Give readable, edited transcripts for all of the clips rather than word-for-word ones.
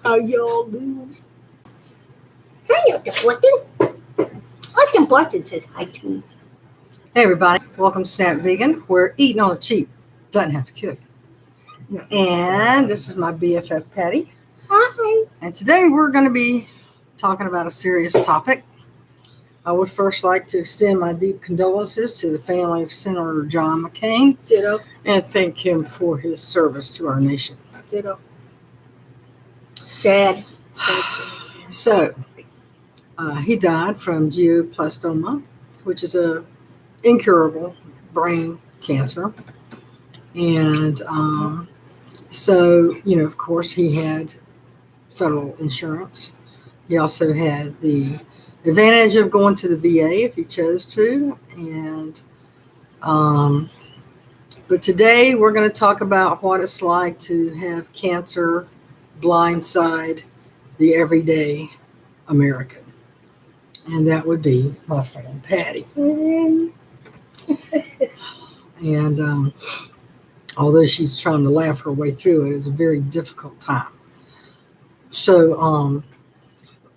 How y'all doing? Hi, What's important says hi to. Hey everybody, welcome to Snap Vegan. We're eating on the cheap. Doesn't have to cook. No. And this is my BFF Patti. Hi. And today we're going to be talking about a serious topic. I would first like to extend my deep condolences to the family of Senator John McCain. Ditto. And thank him for his service to our nation. Ditto. Sad. So, he died from glioblastoma, which is a incurable brain cancer. And so, of course, he had federal insurance. He also had the advantage of going to the VA if he chose to. And but today we're going to talk about what it's like to have cancer blindside the everyday American. And that would be my friend Patti. And although she's trying to laugh her way through it, it's a very difficult time. So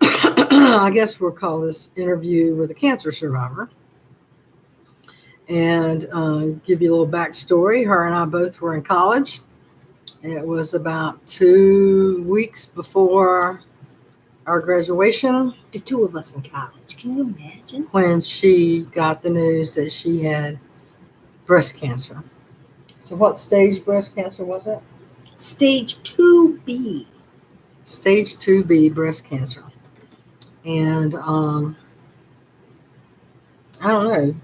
I guess we'll call this interview with a cancer survivor. And give you a little backstory. Her and I both were in college. It was about 2 weeks before our graduation. The two of us in college. Can you imagine? When she got the news that she had breast cancer. So what stage breast cancer was it? Stage 2B. Stage 2B breast cancer. And I don't know.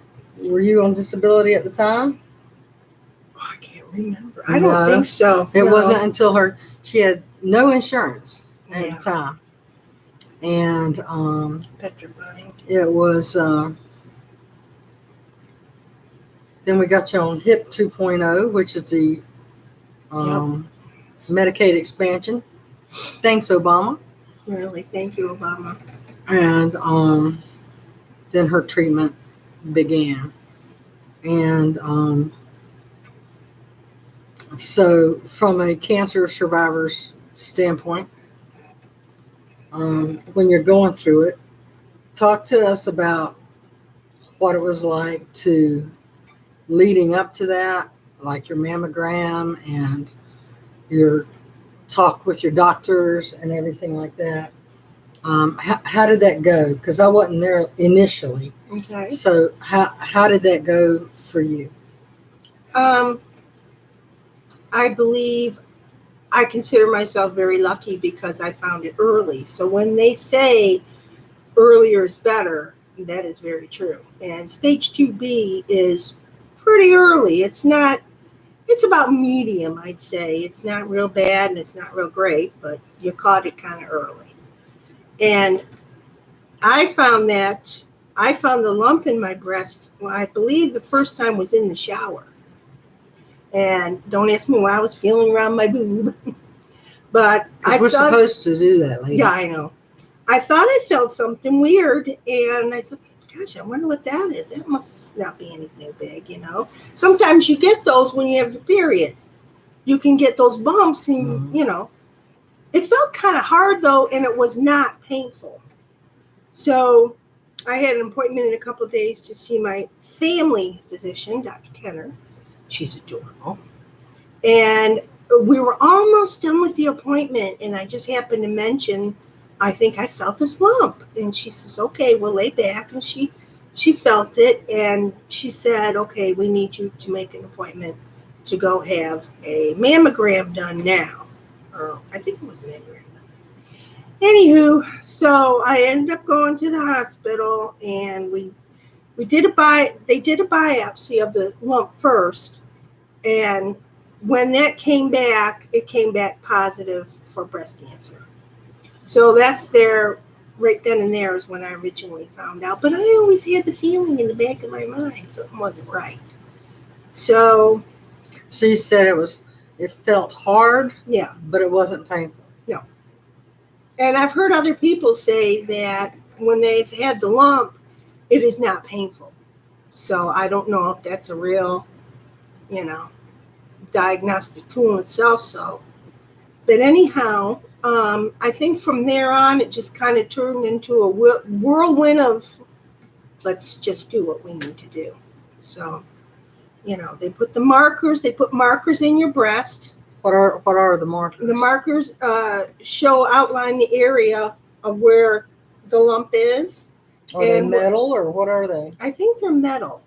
Were you on disability at the time? Oh, I can't remember. I don't think so. It wasn't until she had no insurance at the time. And petrifying. It was then we got you on HIP 2.0, which is the Medicaid expansion. Thanks, Obama. Really, thank you, Obama. And then her treatment began. And so from a cancer survivor's standpoint, when you're going through it, talk to us about what it was like to leading up to that, like your mammogram and your talk with your doctors and everything like that. How did that go? Because I wasn't there initially. Okay. So how did that go for you? I believe I consider myself very lucky because I found it early. So when they say earlier is better, that is very true. And stage 2B is pretty early. It's about medium, I'd say. It's not real bad and it's not real great, but you caught it kind of early. And I found the lump in my breast, well, I believe the first time was in the shower. And don't ask me why I was feeling around my boob. But we're supposed to do that, ladies. Yeah, I know. I thought I felt something weird, and I said, gosh, I wonder what that is. That must not be anything big, Sometimes you get those when you have your period. You can get those bumps, and, It felt kind of hard, though, and it was not painful. So I had an appointment in a couple of days to see my family physician, Dr. Kenner. She's adorable. And we were almost done with the appointment, and I just happened to mention, I think I felt this lump. And she says, okay, we'll lay back. And she felt it, and she said, okay, we need you to make an appointment to go have a mammogram done now. Or I think it was a mammogram. Anywho, so I ended up going to the hospital, and they did a biopsy of the lump first, and when that came back, it came back positive for breast cancer. So that's right then and there is when I originally found out. But I always had the feeling in the back of my mind something wasn't right. So you said it felt hard, yeah, but it wasn't painful. No. And I've heard other people say that when they've had the lump, it is not painful. So I don't know if that's a real, diagnostic tool itself. So, but anyhow, I think from there on, it just kind of turned into a whirlwind of let's just do what we need to do. So, they put markers in your breast. What are the markers? The markers outline the area of where the lump is. Are they metal or what are they? I think they're metal.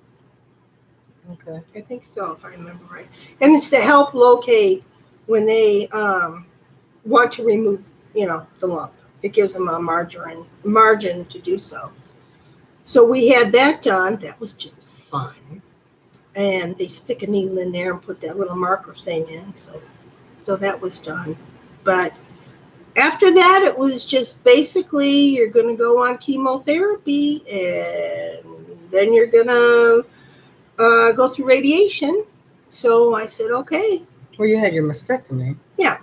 Okay. I think so, if I remember right. And it's to help locate when they want to remove, the lump. It gives them a margin to do so. So we had that done. That was just fun. And they stick a needle in there and put that little marker thing in. So that was done. But after that, it was just basically you're going to go on chemotherapy and then you're going to go through radiation. So I said, okay. Well, you had your mastectomy. Yeah.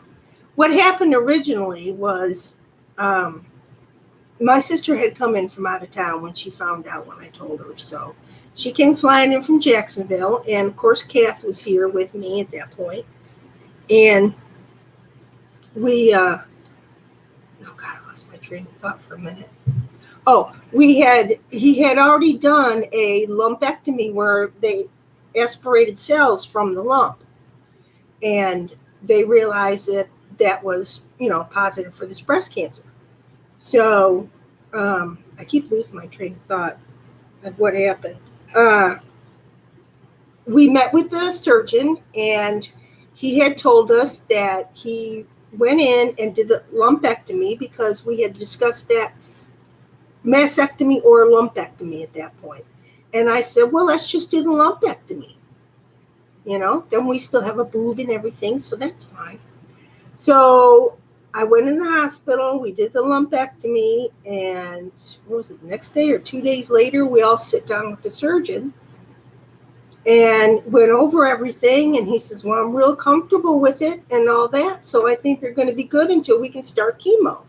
What happened originally was my sister had come in from out of town when she found out when I told her. So she came flying in from Jacksonville. And, of course, Cathy was here with me at that point. And we oh, God, I lost my train of thought for a minute. Oh, he had already done a lumpectomy where they aspirated cells from the lump. And they realized that was, positive for this breast cancer. So I keep losing my train of thought of what happened. We met with the surgeon, and he had told us that he went in and did the lumpectomy because we had discussed that mastectomy or lumpectomy at that point. And I said, well, let's just do the lumpectomy. Then we still have a boob and everything, so that's fine. So I went in the hospital, we did the lumpectomy, and what was it, the next day or 2 days later, we all sit down with the surgeon and went over everything, and he says, well, I'm real comfortable with it and all that, so I think you're going to be good until we can start chemo.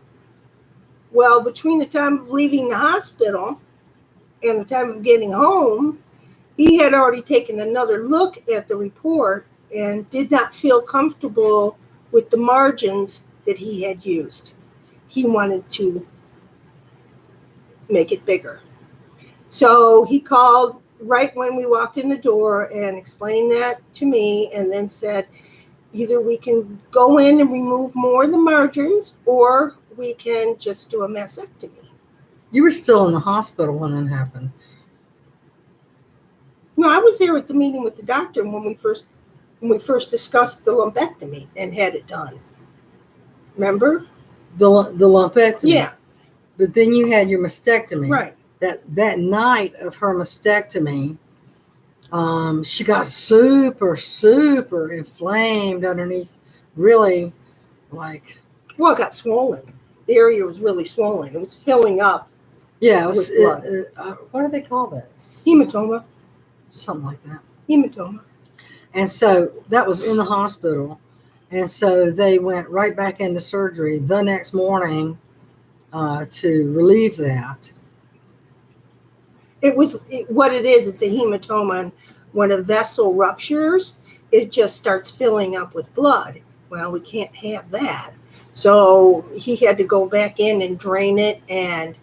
Well, between the time of leaving the hospital and the time of getting home, he had already taken another look at the report and did not feel comfortable with the margins that he had used. He wanted to make it bigger. So he called right when we walked in the door and explained that to me and then said, either we can go in and remove more of the margins or we can just do a mastectomy. You were still in the hospital when it happened. No, I was there at the meeting with the doctor when we first discussed the lumpectomy and had it done. Remember? The lumpectomy. Yeah. But then you had your mastectomy. Right. That night of her mastectomy, she got super, super inflamed underneath. Really, like. Well, it got swollen. The area was really swollen. It was filling up. Yeah, it was. With blood. What do they call that? Hematoma. Something like that. Hematoma. And so that was in the hospital. And so they went right back into surgery the next morning to relieve that. What it is, it's a hematoma. And when a vessel ruptures, it just starts filling up with blood. Well, we can't have that. So he had to go back in and drain it and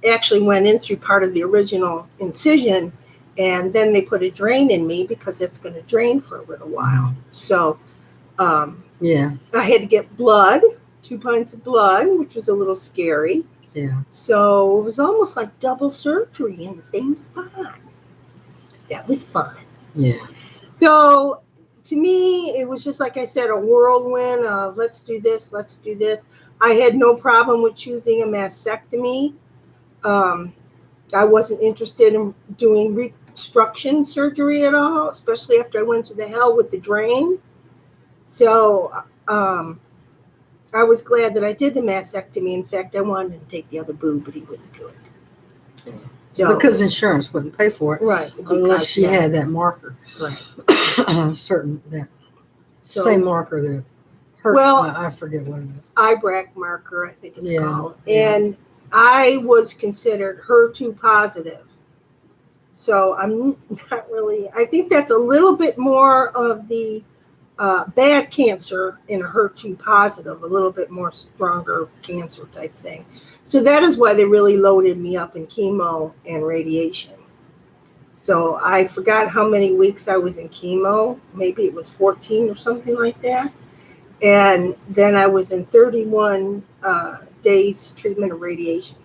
actually went in through part of the original incision. And then they put a drain in me because it's going to drain for a little while. So yeah, I had to get blood, 2 pints of blood, which was a little scary. Yeah. So it was almost like double surgery in the same spot. That was fun. Yeah. So to me, it was just like I said, a whirlwind of let's do this, let's do this. I had no problem with choosing a mastectomy. I wasn't interested in doing reconstruction surgery at all, especially after I went to the hell with the drain. So I was glad that I did the mastectomy. In fact, I wanted him to take the other boob, but he wouldn't do it. So, because insurance wouldn't pay for it, right? Unless she had that marker, right? Same marker that hurt. Well, I forget what it is. IBRAC marker, I think it's called, yeah. And I was considered HER2 positive. So I'm not really. I think that's a little bit more of the bad cancer and a HER2 positive, a little bit more stronger cancer type thing. So that is why they really loaded me up in chemo and radiation. So I forgot how many weeks I was in chemo. Maybe it was 14 or something like that. And then I was in 31 days treatment of radiation.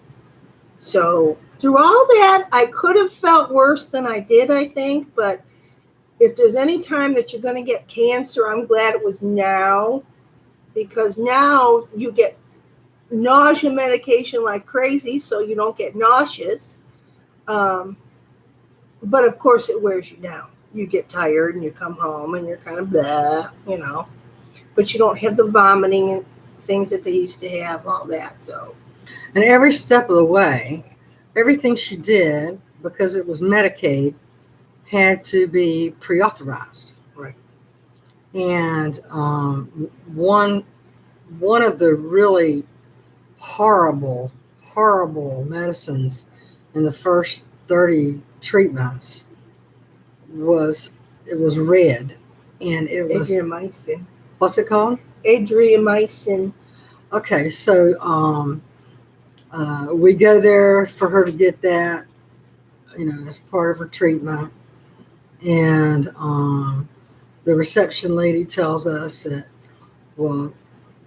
So through all that, I could have felt worse than I did, I think. But if there's any time that you're going to get cancer, I'm glad it was now, because now you get nausea medication like crazy, so you don't get nauseous. But of course, it wears you down. You get tired and you come home and you're kind of blah, but you don't have the vomiting and things that they used to have, all that. So, And every step of the way, everything she did, because it was Medicaid, had to be pre-authorized. right. And one of the really horrible medicines in the first 30 treatments was red, and it was Adriamycin. what's it called? Adriamycin. Okay, so we go there for her to get that, as part of her treatment, and the reception lady tells us that, well,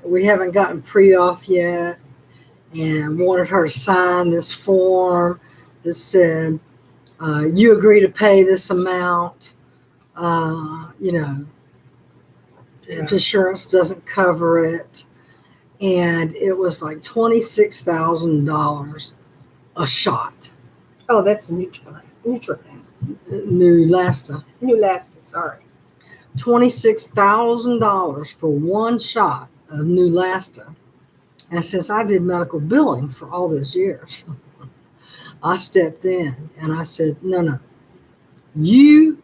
we haven't gotten pre-auth yet, and wanted her to sign this form that said, you agree to pay this amount, if insurance doesn't cover it. And it was like $26,000 a shot. Oh, that's Neulasta. Neulasta. Neulasta, sorry. $26,000 for one shot of Neulasta. And since I did medical billing for all those years, I stepped in and I said, no, you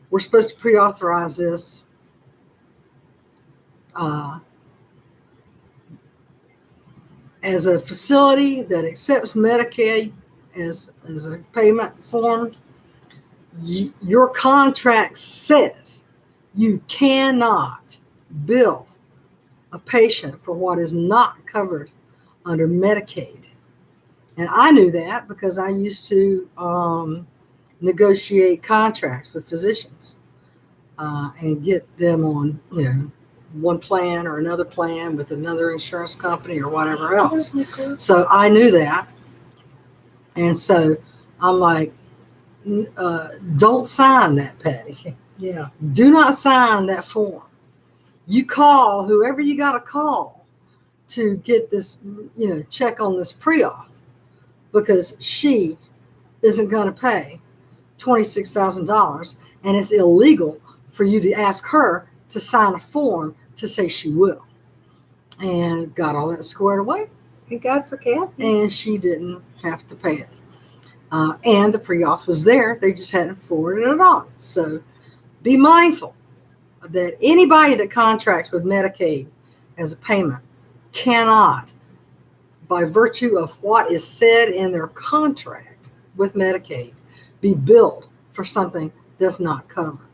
were supposed to pre-authorize this as a facility that accepts Medicaid as a payment form. Your contract says you cannot bill a patient for what is not covered under Medicaid. And I knew that because I used to negotiate contracts with physicians and get them on, one plan or another plan with another insurance company or whatever else. So I knew that. And so I'm like, don't sign that, Patti. Yeah. Do not sign that form. You call whoever you got to call to get this, check on this pre-auth, because she isn't going to pay $26,000, and it's illegal for you to ask her to sign a form to say she will. And got all that squared away. Thank God for Cathy. And she didn't have to pay it. And the pre-auth was there. They just hadn't forwarded it on. So be mindful that anybody that contracts with Medicaid as a payment cannot, by virtue of what is said in their contract with Medicaid, be billed for something that's not covered.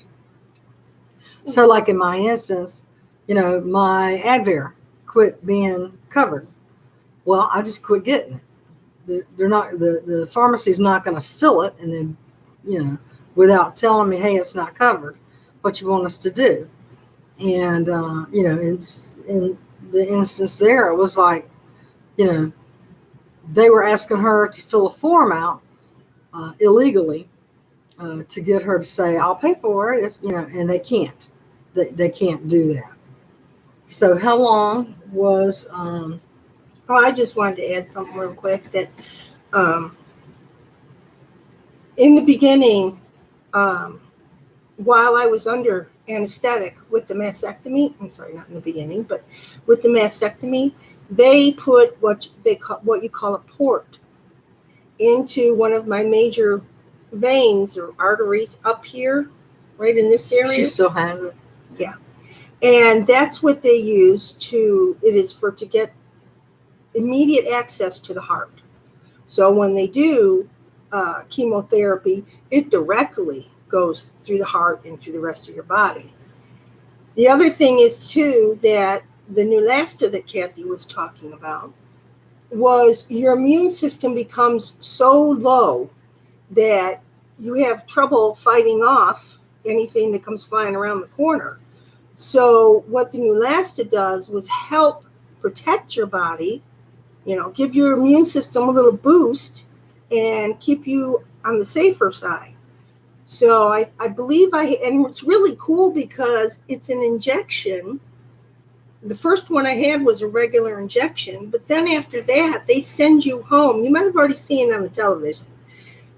So like in my instance, my Advair quit being covered. Well, I just quit getting it. The pharmacy's not going to fill it and then, without telling me, hey, it's not covered. What you want us to do? And, in the instance there, it was like, they were asking her to fill a form out illegally to get her to say, I'll pay for it, if and they can't. They can't do that. So how long was... I just wanted to add something real quick that in the beginning, while I was under anesthetic with the mastectomy, I'm sorry, not in the beginning, but with the mastectomy, they put what you call a port into one of my major veins or arteries up here, right in this area. She still has it. Yeah. And that's what they use to get immediate access to the heart. So when they do chemotherapy, it directly goes through the heart and through the rest of your body. The other thing is too that the Neulasta that Cathy was talking about was your immune system becomes so low that you have trouble fighting off anything that comes flying around the corner. So what the Neulasta does was help protect your body, give your immune system a little boost and keep you on the safer side. So I believe and it's really cool because it's an injection. The first one I had was a regular injection, but then after that, they send you home. You might have already seen it on the television.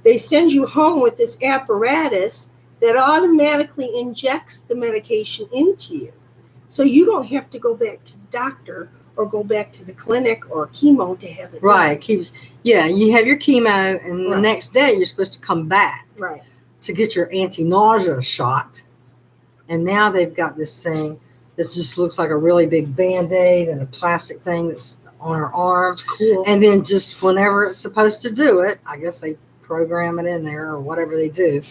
They send you home with this apparatus that automatically injects the medication into you. So you don't have to go back to the doctor or go back to the clinic or chemo to have it Right. done. You have your chemo, and the next day you're supposed to come back. Right. To get your anti-nausea shot. And now they've got this thing that just looks like a really big Band-Aid and a plastic thing that's on her arm. It's cool. And then just whenever it's supposed to do it, I guess they program it in there or whatever they do.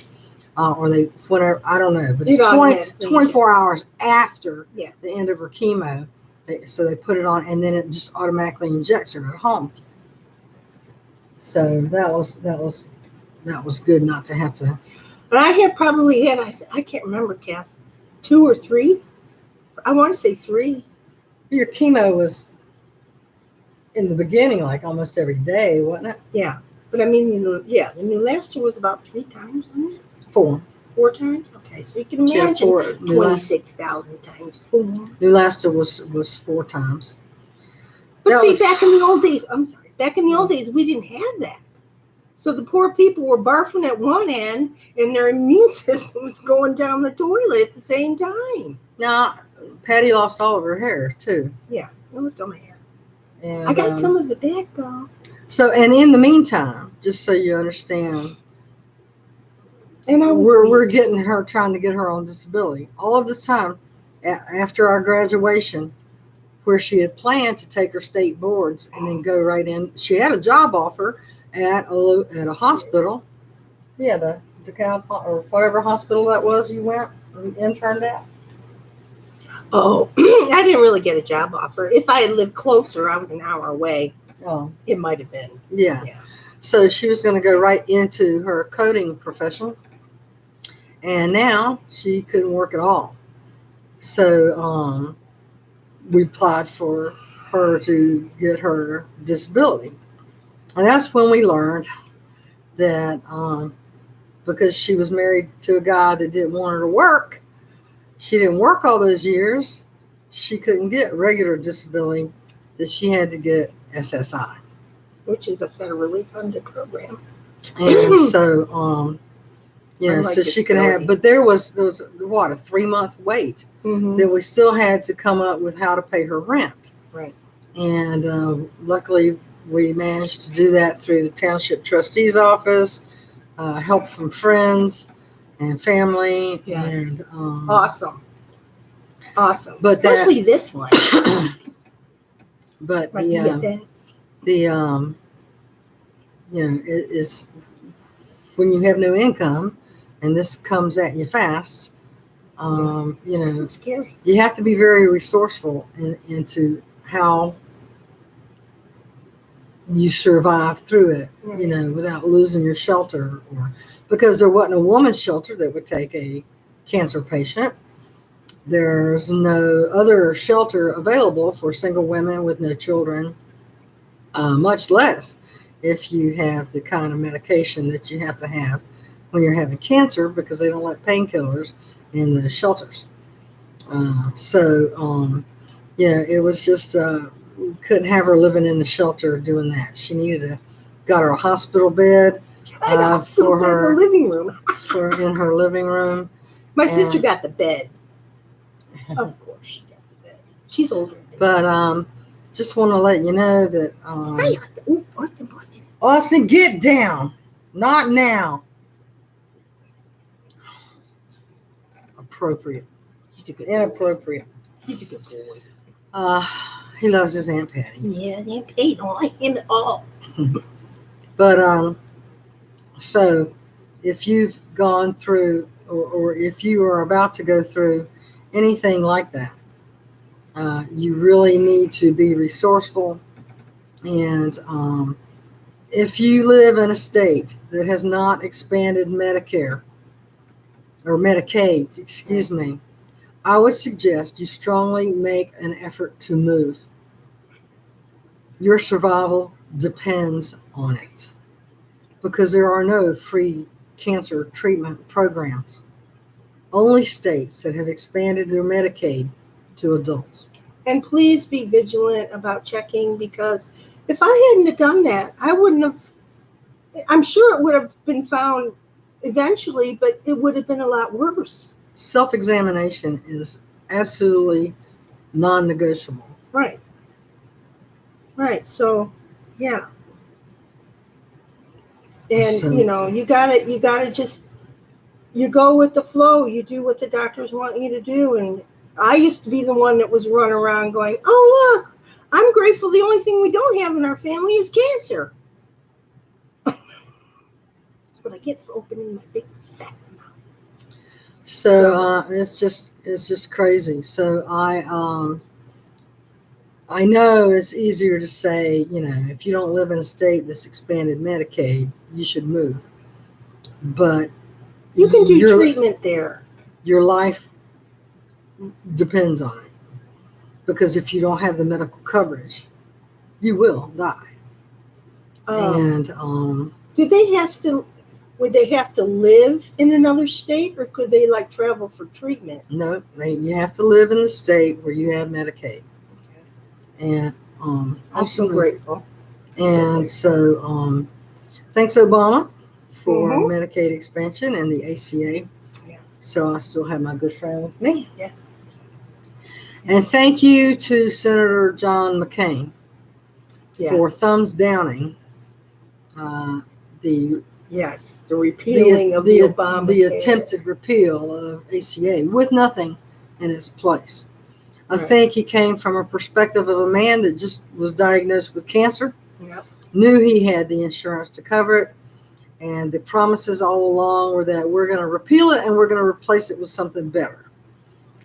Whatever, I don't know. But it's 24 hours after the end of her chemo. So they put it on, and then it just automatically injects her at home. So that was good not to have to. But I had probably had, I can't remember, Kath, 2 or 3. I want to say 3. Your chemo was in the beginning like almost every day, wasn't it? Yeah. But I mean, the Neulasta was about 3 times, wasn't it? 4. 4 times? Okay, so you can imagine 26,000 times 4. Neulasta was 4 times. But back in the old days, we didn't have that. So the poor people were barfing at one end and their immune system was going down the toilet at the same time. Now, Patti lost all of her hair, too. Yeah, I lost all my hair. And, I got some of it back, though. So, and in the meantime, just so you understand, and we're trying to get her on disability. All of this time, after our graduation, where she had planned to take her state boards and then go right in. She had a job offer at a hospital. Yeah, the DeKalb or whatever hospital that was you went interned at. Oh, I didn't really get a job offer. If I had lived closer, I was an hour away. Oh, it might have been. Yeah. So she was going to go right into her coding profession, and now she couldn't work at all. So we applied for her to get her disability. And that's when we learned that because she was married to a guy that didn't want her to work, she didn't work all those years, she couldn't get regular disability, that she had to get SSI. Which is a federally funded program. And so, so she could have, but there was what, a 3-month wait that we still had to come up with how to pay her rent. Right. And luckily we managed to do that through the township trustee's office, help from friends and family. Yes. And awesome. But especially this one. But it is when you have no income and this comes at you fast, it's scary. You have to be very resourceful into how you survive through it, right. Without losing your shelter, or because there wasn't a woman's shelter that would take a cancer patient. There's no other shelter available for single women with no children, much less if you have the kind of medication that you have to have when you're having cancer, because they don't let painkillers in the shelters. It was just couldn't have her living in the shelter doing that. She got her a hospital bed for her living room. in her living room. My sister got the bed. Of course, she got the bed. She's older than me. But just want to let you know that. Austin, get down! Not now. Appropriate. He's a good Inappropriate. boy. He's a good boy. He loves his Aunt Patti. Yeah, Aunt Patti don't like him at all. But so if you've gone through, or if you are about to go through anything like that. You really need to be resourceful. And if you live in a state that has not expanded Medicare or Medicaid, excuse me, I would suggest you strongly make an effort to move. Your survival depends on it because there are no free cancer treatment programs. Only states that have expanded their Medicaid to adults. And please be vigilant about checking, because if I hadn't have done that, I wouldn't have, I'm sure it would have been found eventually, but it would have been a lot worse. Self-examination is absolutely non-negotiable. Right. Right. So, yeah. And So- you gotta just, you go with the flow. You do what the doctors want you to do. And I used to be the one that was running around going, "Oh, look, I'm grateful. The only thing we don't have in our family is cancer." That's what I get for opening my big fat mouth. So it's just crazy. So I know it's easier to say, if you don't live in a state that's expanded Medicaid, you should move. But You can do treatment there. Your life depends on it. Because if you don't have the medical coverage, you will die. And do they have to? Would they have to live in another state, or could they like travel for treatment? No, you have to live in the state where you have Medicaid. And I'm so grateful. And so thanks, Obama, for Medicaid expansion and the ACA. Yes. So I still have my good friend with me. Yeah. And thank you to Senator John McCain for thumbs downing the repealing of the Obama the attempted repeal of ACA with nothing in its place. I think he came from a perspective of a man that just was diagnosed with cancer, knew he had the insurance to cover it, and the promises all along were that we're going to repeal it and we're going to replace it with something better.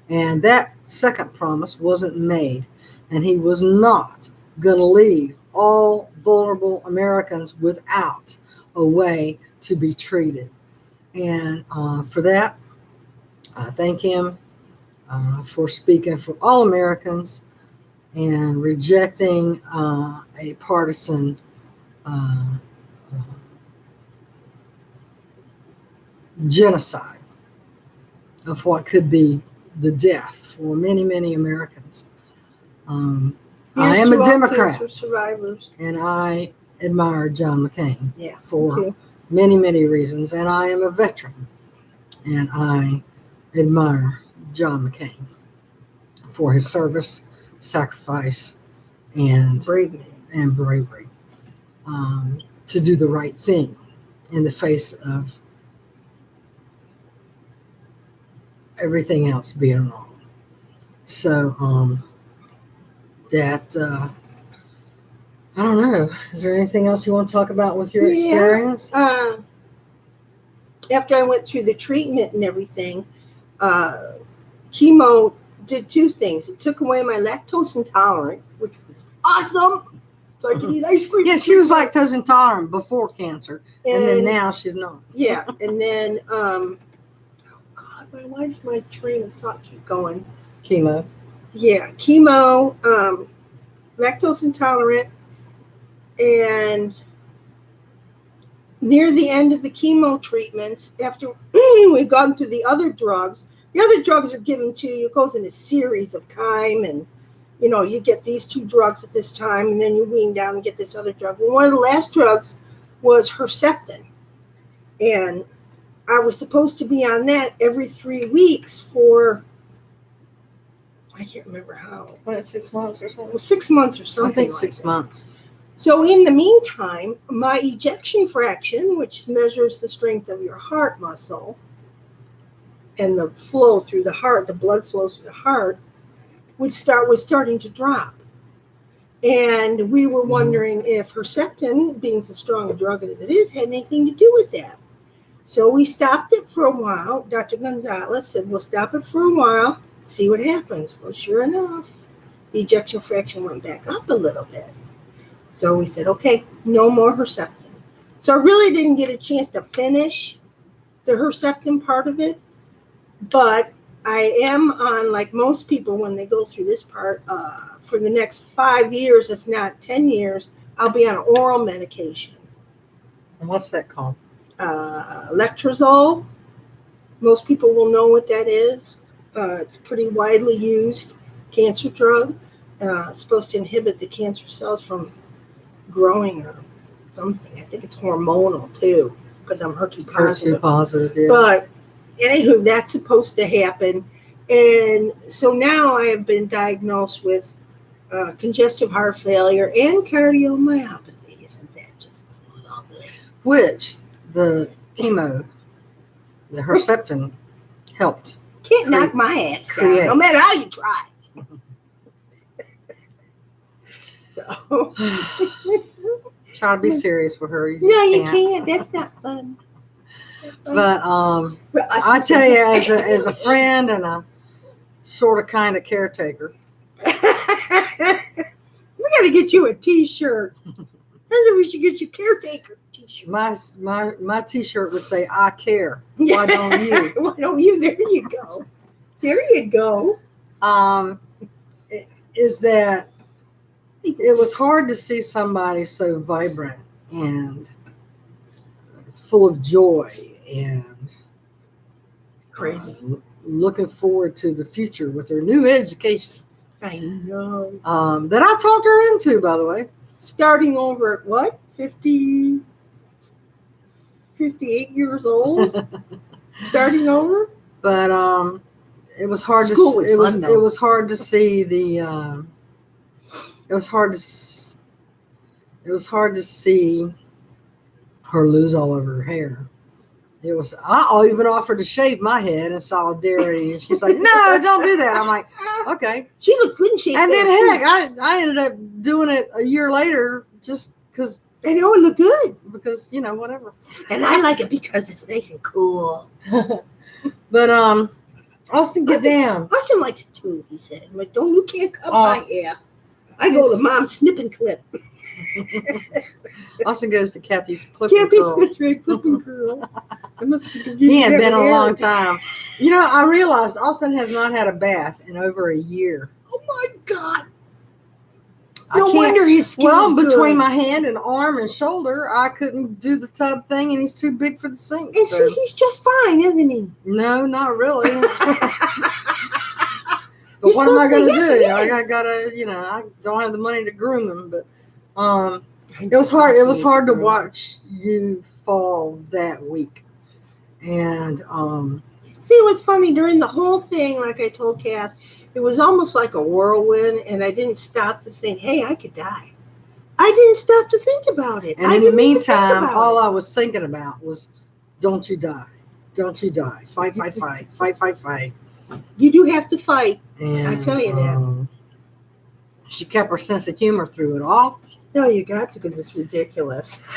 And that second promise wasn't made, and he was not going to leave all vulnerable Americans without a way to be treated. And for that, I thank him for speaking for all Americans and rejecting a partisan genocide of what could be the death for many, many Americans. I am a Democrat, and I admire John McCain for many, many reasons, and I am a veteran, and I admire John McCain for his service, sacrifice, and bravery to do the right thing in the face of everything else being wrong. So that I don't know. Is there anything else you want to talk about with your experience? After I went through the treatment and everything, chemo did two things. It took away my lactose intolerant, which was awesome. So I could eat ice cream. Yeah, she was lactose intolerant before cancer, and then now she's not. Yeah, and then oh God, why does my train of thought keep going? Chemo. Yeah, chemo, lactose intolerant, and near the end of the chemo treatments, after we've gone through the other drugs are given to you. It goes in a series of time, and you get these two drugs at this time, and then you wean down and get this other drug. Well, one of the last drugs was Herceptin, and I was supposed to be on that every 3 weeks for, I can't remember how. 6 months or something? Well, 6 months or something. I think 6 months. So in the meantime, my ejection fraction, which measures the strength of your heart muscle and the flow through the heart, the blood flow through the heart, was starting to drop. And we were wondering if Herceptin, being as strong a drug as it is, had anything to do with that. So we stopped it for a while. Dr. Gonzalez said, we'll stop it for a while. see what happens. Well, sure enough, the ejection fraction went back up a little bit. So we said, okay, no more Herceptin. So I really didn't get a chance to finish the Herceptin part of it, but I am on, like most people when they go through this part, for the next 5 years, if not 10 years, I'll be on oral medication. And what's that called? Letrozole. Most people will know what that is. It's pretty widely used cancer drug. It's supposed to inhibit the cancer cells from growing or something. I think it's hormonal too, because I'm HER2 positive. HER2 positive, yeah. But anywho, that's supposed to happen. And so now I have been diagnosed with congestive heart failure and cardiomyopathy. Isn't that just lovely? Which the chemo, the Herceptin, helped. Can't knock my ass down, no matter how you try. So. Try to be serious with her. You can't. That's not fun. But I tell you, as a friend and a sort of kind of caretaker, we got to get you a T-shirt. I think we should get you caretaker T-shirt. My T-shirt would say, "I care. Why don't you?" Why don't you? There you go. There you go. Is that it was hard to see somebody so vibrant and full of joy and crazy, looking forward to the future with her new education. I know. That I talked her into, by the way. Starting over at what? 58 years old? Starting over? But it was hard it was hard to see the it was hard to see her lose all of her hair. It was, I even offered to shave my head in solidarity, and she's like, "No, don't do that." I'm like, "Okay." She looks good in shape. And then heck, I ended up doing it a year later just because. I know it looked good. Because, whatever. And I like it because it's nice and cool. But Austin, get down. Austin likes it too, he said. I'm like, you can't cut my hair. I go to Mom's snip and clip. Austin goes to Cathy's clip and curl. Cathy's clip and curl. I must be confused. He had been a long time. I realized Austin has not had a bath in over a year. Oh my God. No wonder his skin is good. Between my hand and arm and shoulder, I couldn't do the tub thing, and he's too big for the sink. And see, he's just fine, isn't he? No, not really. But what am I going to do? I gotta, I don't have the money to groom him. But it was hard. It was hard to watch you fall that week. And see, it was funny during the whole thing. Like I told Kath, it was almost like a whirlwind, and I didn't stop to think, "Hey, I could die." I didn't stop to think about it. And in the meantime, all I was thinking about was, "Don't you die? Don't you die? Fight, fight, fight, fight, fight, fight." You do have to fight. And, I tell you that. She kept her sense of humor through it all. No, you got to, because it's ridiculous.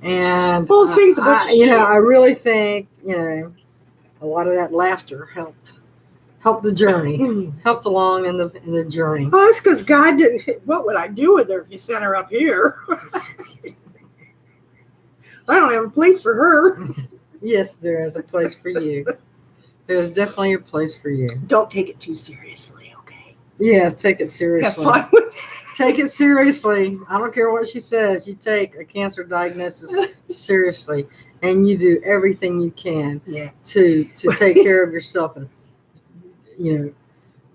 And whole thing's about I really think a lot of that laughter helped the journey, helped along in the journey. Oh, it's because God didn't. What would I do with her if you sent her up here? I don't have a place for her. Yes, there is a place for you. There's definitely a place for you. Don't take it too seriously, okay? Yeah, take it seriously. Have fun with it. Take it seriously. I don't care what she says. You take a cancer diagnosis seriously, and you do everything you can to take care of yourself. And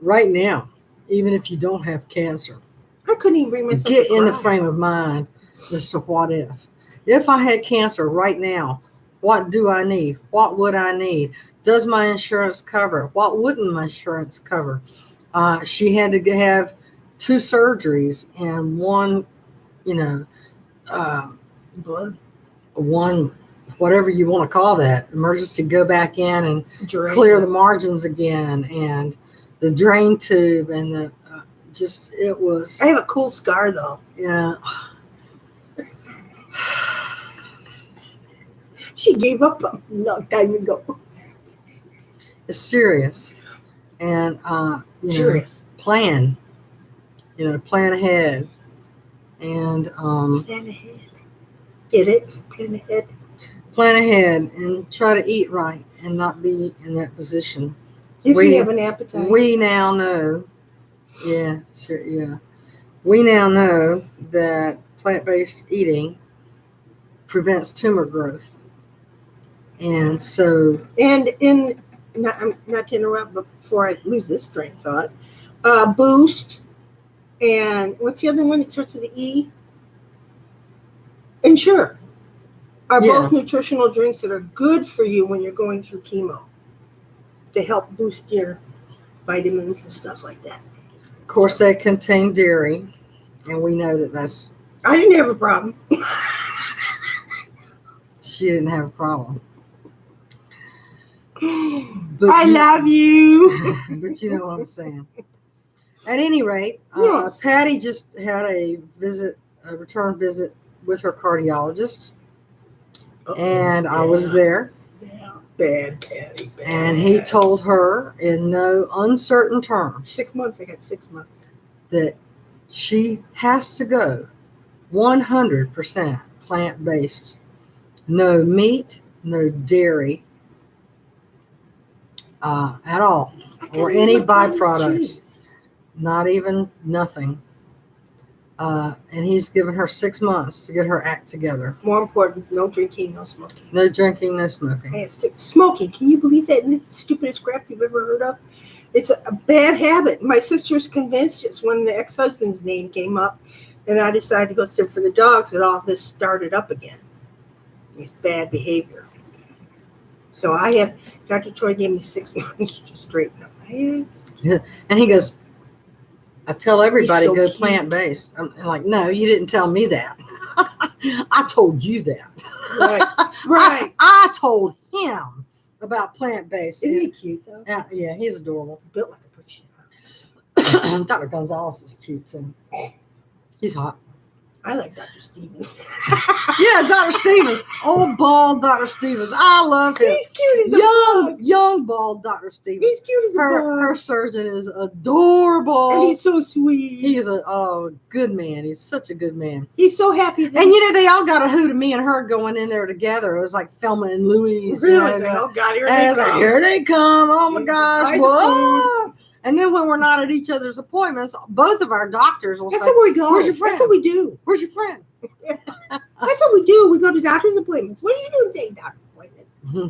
right now, even if you don't have cancer, I couldn't even bring myself get to in the cry. frame of mind as to what if. If I had cancer right now, what do I need? What would I need? Does my insurance cover? What wouldn't my insurance cover? She had to have 2 surgeries and one, Blood. One, whatever you want to call that, emergency go back in and clear the margins again, and the drain tube, and the it was. I have a cool scar though. Yeah. She gave up a long time ago. It's serious. And, Serious. plan, plan ahead. And Plan ahead. Get it? Plan ahead. plan ahead and try to eat right and not be in that position. If you have an appetite. We now know, yeah, sure, yeah. We now know that plant-based eating prevents tumor growth. And so, and in not to interrupt, but before I lose this train of thought, Boost and what's the other one? It starts with the E. Ensure are both nutritional drinks that are good for you when you're going through chemo to help boost your vitamins and stuff like that. Of course, they contain dairy, and we know that that's. I didn't have a problem. She didn't have a problem. But I love you. But you know what I'm saying. At any rate, yes. Patti just had a return visit with her cardiologist. And I was there. Yeah, bad Patti. Bad. And he told her in no uncertain terms. 6 months. I got 6 months. That she has to go 100% plant-based. No meat, no dairy at all. Or any byproducts. Not even nothing. And he's given her 6 months to get her act together. More important, no drinking, no smoking. No drinking, no smoking. I have 6. Smoking, can you believe that? It's the stupidest crap you've ever heard of. It's a bad habit. My sister's convinced it's when the ex-husband's name came up, and I decided to go sit for the dogs, that all this started up again. It's bad behavior. So Dr. Troy gave me 6 months to straighten up my head. Yeah. And he goes, I tell everybody so go cute. plant-based. I'm like, no, you didn't tell me that. I told you that. Right. I told him about plant-based. Isn't he cute, though? Yeah, he's adorable. Built like a brick shit. Dr. Gonzalez is cute, too. He's hot. I like Dr. Stevens. Yeah, Dr. Stevens. Old, bald Dr. Stevens. I love him. He's cute as a bug. Young, bald Dr. Stevens. He's cute as a bug. Her surgeon is adorable. And he's so sweet. He is a good man. He's such a good man. He's so happy. And they all got a hoot of me and her going in there together. It was like Thelma and Louise. Really? Oh, God, here they come. Here they come. Oh, my gosh. Whoa. And then when we're not at each other's appointments, both of our doctors will say, that's how we go. Where's your friend? That's what we do. Where's your friend? Yeah. That's what we do. We go to doctor's appointments. What do you do today, doctor's appointment? Mm-hmm.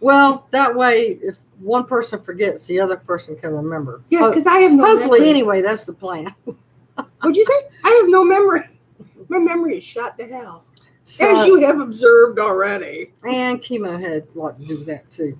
Well, that way, if one person forgets, the other person can remember. Yeah, because I have no hopefully, memory. Anyway, that's the plan. What'd you say? I have no memory. My memory is shot to hell. So, as you have observed already. And chemo had a lot to do with that, too.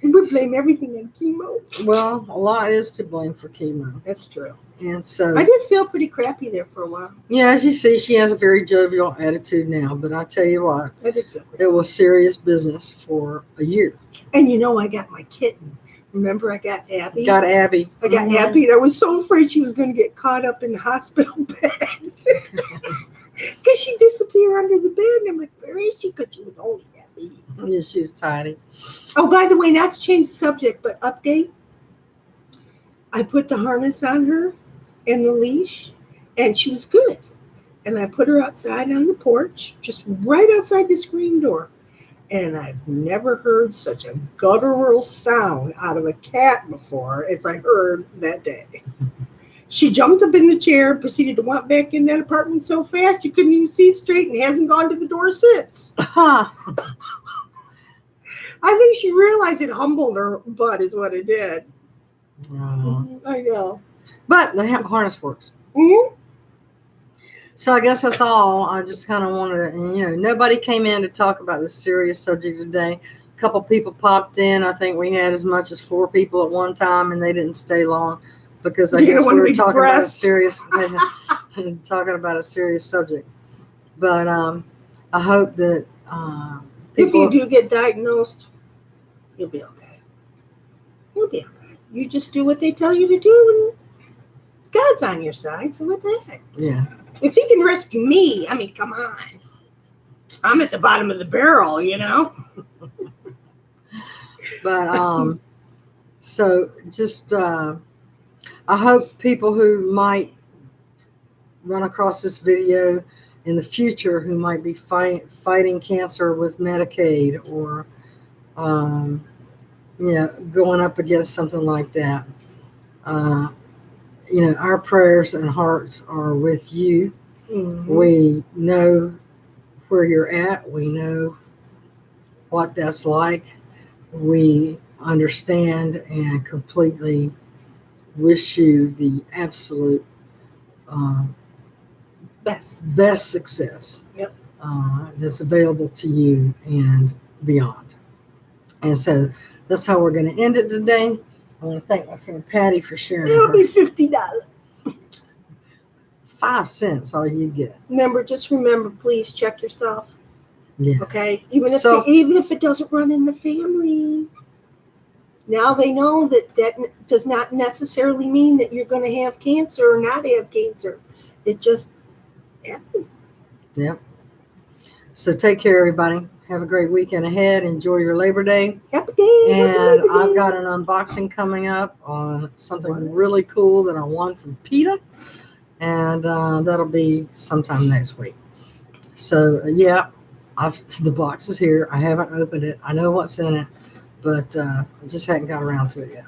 We blame everything on chemo. Well, a lot is to blame for chemo. That's true. And so I did feel pretty crappy there for a while. Yeah, as you see, she has a very jovial attitude now. But I tell you what, I did feel crappy. It was serious business for a year. And I got my kitten. Remember, I got Abby. Got Abby. I got Abby, and I was so afraid she was going to get caught up in the hospital bed because she disappeared under the bed. And I'm like, where is she? Because she was only Abby. Yeah, she was tiny. Oh, by the way, not to change the subject, but update. I put the harness on her and the leash, and she was good. And I put her outside on the porch, just right outside the screen door. And I've never heard such a guttural sound out of a cat before as I heard that day. She jumped up in the chair, proceeded to walk back in that apartment so fast you couldn't even see straight, and hasn't gone to the door since. I think she realized it humbled her butt is what it did. I know. But the harness works. Mm-hmm. So I guess that's all. I just kind of wanted to, nobody came in to talk about this serious subject today. A couple people popped in. I think we had as much as 4 people at one time, and they didn't stay long because I guess we were talking about a serious, talking about a serious subject. But I hope that if you do get diagnosed, you'll be okay. You'll be okay. You just do what they tell you to do, and God's on your side. So what the heck? Yeah. If he can rescue me, I mean, come on. I'm at the bottom of the barrel, But So just, I hope people who might run across this video in the future who might be fighting cancer with Medicaid or, going up against something like that. Our prayers and hearts are with you. Mm-hmm. We know where you're at. We know what that's like. We understand and completely wish you the absolute best success Yep. that's available to you and beyond. And so that's how we're going to end it today. I want to thank my friend Patti for sharing It'll her be $50. 5 cents, all you get. Remember, please check yourself. Yeah. Okay. Even if it doesn't run in the family. Now they know that does not necessarily mean that you're going to have cancer or not have cancer. It just happens. Yep. So take care, everybody. Have a great weekend ahead. Enjoy your Labor Day. Happy day. And I've got an unboxing coming up on something really cool that I won from PETA. And that'll be sometime next week. So, the box is here. I haven't opened it. I know what's in it, but I just hadn't got around to it yet.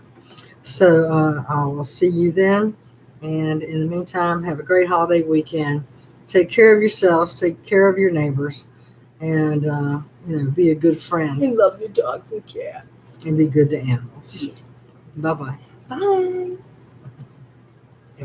So I will see you then. And in the meantime, have a great holiday weekend. Take care of yourselves. Take care of your neighbors. And, be a good friend. And love your dogs and cats. And be good to animals. Yeah. Bye-bye. Bye.